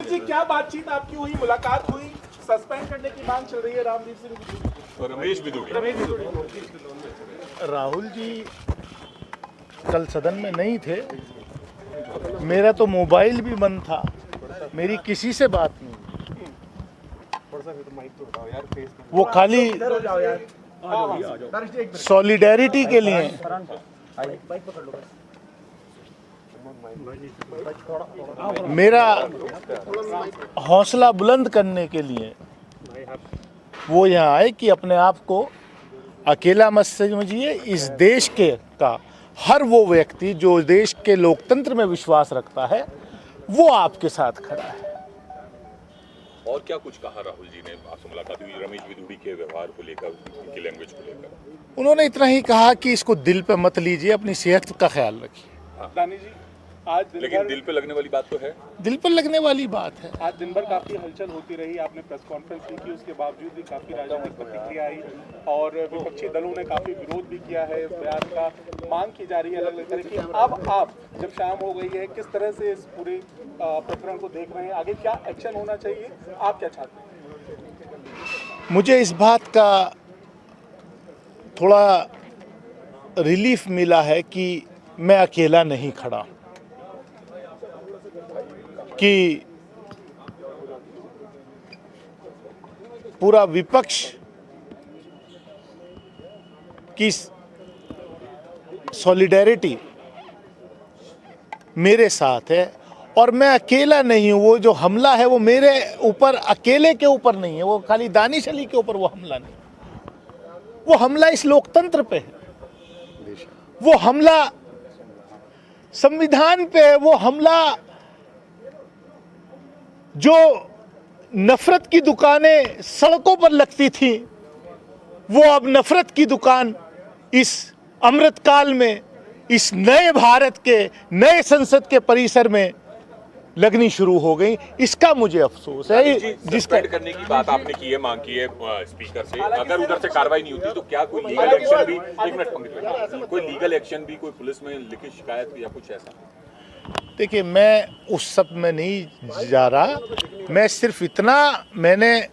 जी, क्या बातचीत आपकी हुई, मुलाकात हुई? सस्पेंड करने की मांग चल रही है रामदीप सिंह और रमेश बिदूड़ी। राहुल जी कल सदन में नहीं थे, मेरा तो मोबाइल भी बंद था, मेरी किसी से बात नहीं। वो खाली सॉलिडेरिटी के लिए, मेरा हौसला बुलंद करने के लिए वो यहाँ आए कि अपने आप को अकेला मत समझिए। इस देश के का हर वो व्यक्ति जो देश के लोकतंत्र में विश्वास रखता है वो आपके साथ खड़ा है। और क्या कुछ कहा राहुल जी ने? आपसे मुलाकात हुई रमेश बिदूड़ी के व्यवहार को लेकर, उनकी लैंग्वेज को लेकर? उन्होंने इतना ही कहा कि इसको दिल पे मत लीजिए, अपनी सेहत का ख्याल रखिए। दानी जी, आज लेकिन दिल पे लगने वाली बात तो है। दिल पर लगने वाली बात है। आज दिन भर काफी हलचल होती रही, आपने प्रेस कॉन्फ्रेंस भी की, उसके बावजूद भी काफी राजनीतिक प्रतिक्रिया आई और विपक्षी दलों ने काफी विरोध भी किया है, बयान का मांग की जा रही है अलग अलग तरह की। अब आप जब शाम हो गई है, किस तरह से इस पूरे प्रकरण को देख रहे हैं? आगे क्या एक्शन होना चाहिए, आप क्या चाहते हैं? मुझे इस बात का थोड़ा रिलीफ मिला है कि मैं अकेला नहीं खड़ा, कि पूरा विपक्ष की सॉलिडेरिटी मेरे साथ है और मैं अकेला नहीं हूं। वो जो हमला है वो मेरे ऊपर अकेले के ऊपर नहीं है, वो खाली दानिश अली के ऊपर वो हमला नहीं, वो हमला इस लोकतंत्र पे है, वो हमला संविधान पे है, वो हमला जो नफरत की दुकानें सड़कों पर लगती थी वो अब नफरत की दुकान इस अमृतकाल में, इस नए भारत के नए संसद के परिसर में लगनी शुरू हो गई। इसका मुझे अफसोस है। जिसका करने की बात आपने की है, मांग की है स्पीकर से, अगर उधर से कार्रवाई नहीं होती तो क्या कोई लीगल एक्शन भी, एक मिनट पंकज, कोई लीगल एक्शन भी, कोई पुलिस में लिखित शिकायत या कुछ ऐसा? देखिए, मैं उस सब में नहीं जा रहा, मैं सिर्फ इतना, मैंने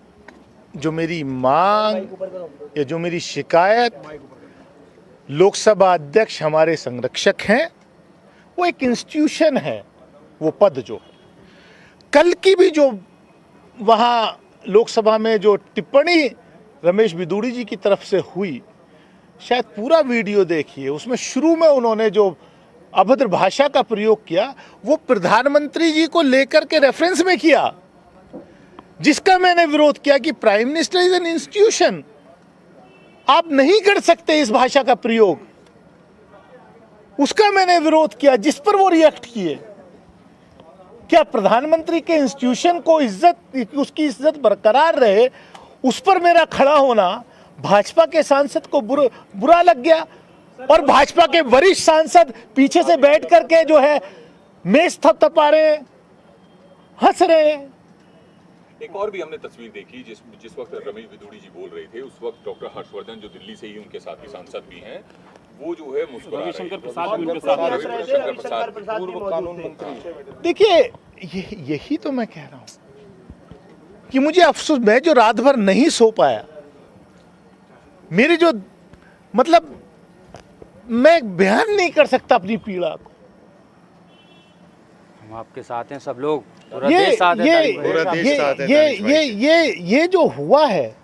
जो मेरी मांग या जो मेरी शिकायत, लोकसभा अध्यक्ष हमारे संरक्षक हैं, वो एक इंस्टीट्यूशन है, वो पद जो कल की भी जो वहाँ लोकसभा में जो टिप्पणी रमेश बिदूड़ी जी की तरफ से हुई, शायद पूरा वीडियो देखिए, उसमें शुरू में उन्होंने जो अभद्र भाषा का प्रयोग किया वो प्रधानमंत्री जी को लेकर के रेफरेंस में किया, जिसका मैंने विरोध किया कि prime minister is an institution, आप नहीं कर सकते इस भाषा का प्रयोग। उसका मैंने विरोध किया, जिस पर वो रिएक्ट किए। क्या प्रधानमंत्री के इंस्टीट्यूशन को इज्जत, उसकी इज्जत बरकरार रहे, उस पर मेरा खड़ा होना भाजपा के सांसद को बुरा लग गया और भाजपा के वरिष्ठ सांसद पीछे से बैठ करके जो है मेज थपथपा रहे हैं, हंस रहे हैं। एक और भी हमने तस्वीर देखी जिस वक्त रमेश बिदूड़ी जी बोल रहे थे, उस वक्त डॉक्टर हर्षवर्धन जो दिल्ली से ही उनके साथ ही सांसद भी हैं, वो जो है मुस्कुरा रहे थे। पूर्व कानून मंत्री। देखिए, यही तो मैं कह रहा हूं कि मुझे अफसोस, मैं जो रात भर नहीं सो पाया, मेरे जो मतलब मैं बयान नहीं कर सकता अपनी पीड़ा को। हम आपके साथ हैं, सब लोग, पूरा देश साथ है। ये जो हुआ है,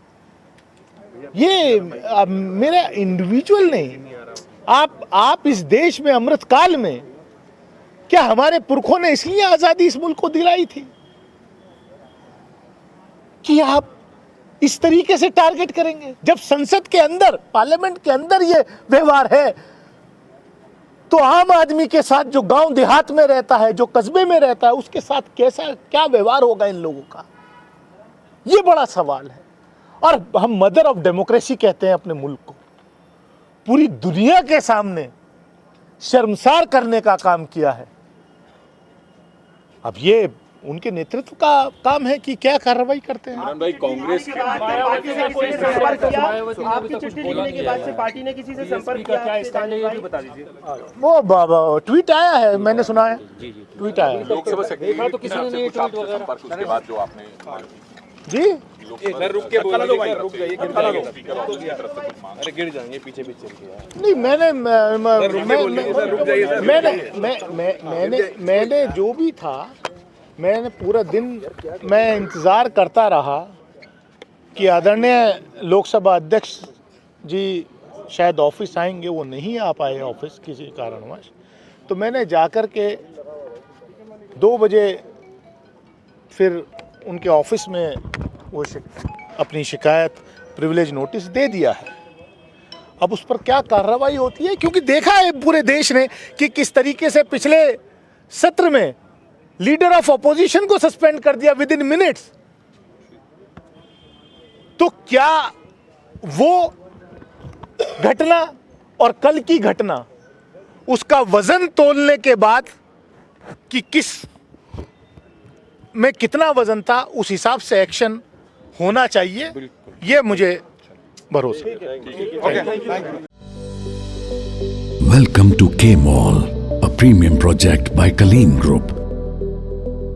ये मेरा इंडिविजुअल नहीं, आप इस देश में अमृतकाल में, क्या हमारे पुरखों ने इसलिए आजादी इस मुल्क को दिलाई थी कि आप इस तरीके से टारगेट करेंगे? जब संसद के अंदर, पार्लियामेंट के अंदर ये व्यवहार है, तो आम आदमी के साथ जो गांव देहात में रहता है, जो कस्बे में रहता है, उसके साथ कैसा क्या व्यवहार होगा इन लोगों का? ये बड़ा सवाल है। और हम मदर ऑफ डेमोक्रेसी कहते हैं अपने मुल्क को, पूरी दुनिया के सामने शर्मसार करने का काम किया है। अब ये उनके नेतृत्व का काम है कि क्या कार्रवाई करते हैं। इमरान भाई कांग्रेस के आपकी चिट्ठी लिखने के बाद से पार्टी ने किसी से संपर्क किया? क्या स्टैंड है ये भी बता दीजिए। वो ट्वीट आया है, मैंने सुना है, ट्वीट आया है। लोकसभा सेक्रेटरी तो किसी ने संपर्क उसके बाद जो आपने जी रुक जाइए गिर जाएंगे पीछे नहीं, मैंने जो भी था, मैंने पूरा दिन मैं इंतज़ार करता रहा कि आदरणीय लोकसभा अध्यक्ष जी शायद ऑफिस आएंगे, वो नहीं आ पाए ऑफिस किसी कारणवश। तो मैंने जाकर के 2 बजे फिर उनके ऑफिस में वो अपनी शिकायत प्रिविलेज नोटिस दे दिया है। अब उस पर क्या कार्रवाई होती है, क्योंकि देखा है पूरे देश ने कि किस तरीके से पिछले सत्र में लीडर ऑफ ऑपोजिशन को सस्पेंड कर दिया विद इन मिनट्स। तो क्या वो घटना और कल की घटना, उसका वजन तोलने के बाद कि किस में कितना वजन था, उस हिसाब से एक्शन होना चाहिए, ये मुझे भरोसा है। Welcome to K-Mall, a premium project by Kaleen Group.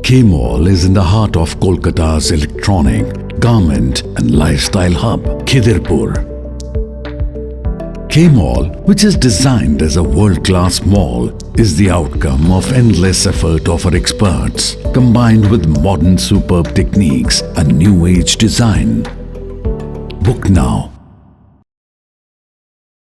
K-Mall is in the heart of Kolkata's electronic, garment and lifestyle hub, Khidirpur. K-Mall, which is designed as a world-class mall, is the outcome of endless effort of our experts, combined with modern superb techniques and new age design. Book now